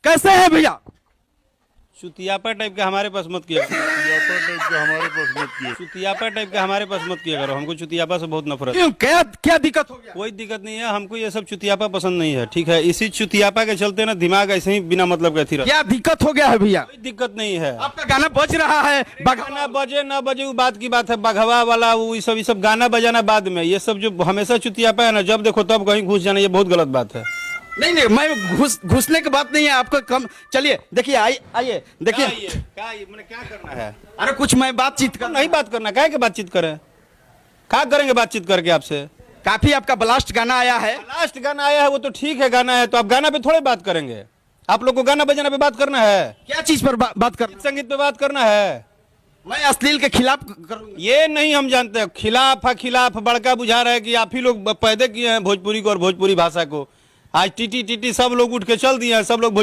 कैसे हैं भैया? चुतियापा टाइप का हमारे पास मत किया चुतियापा टाइप का हमारे पास मत किया करो। हमको चुतियापा से बहुत नफरत है। क्यों, क्या क्या दिक्कत हो गया? कोई दिक्कत नहीं है, हमको ये सब चुतियापा पसंद नहीं है, ठीक है। इसी चुतियापा के चलते ना दिमाग ऐसे ही बिना मतलब का थी रहता। क्या दिक्कत हो गया है भैया? कोई दिक्कत नहीं है। आपका गाना बज रहा है, गाना बजे ना बजे वो बात की बात है। बघवा वाला वो ये सब गाना बजाना बाद में, ये सब जो हमेशा चुतियापा है ना, जब देखो तब कहीं घुस जाना, ये बहुत गलत बात है। नहीं नहीं, मैं घुसने की बात नहीं है आपको कम। चलिए देखिए, आइए देखिए। मैंने क्या करना है? अरे कुछ मैं बातचीत कर नहीं बात करना, क्या बातचीत करें? क्या करेंगे बातचीत करके आपसे? काफी आपका ब्लास्ट गाना आया है। लास्ट गाना आया है वो तो ठीक है, गाना है तो आप गाना पे थोड़े बात करेंगे। आप लोग को गाना बजाना पे बात करना है, क्या चीज पर बात कर? संगीत पे बात करना है। मैं अश्लील के खिलाफ करूंगा। ये नहीं हम जानते हैं। खिलाफ बड़का बुझा रहा है कि आप ही लोग पैदा किए हैं भोजपुरी को और भोजपुरी भाषा को। आज टीटी सब लोग उठ के चल दिए हैं, सब लोग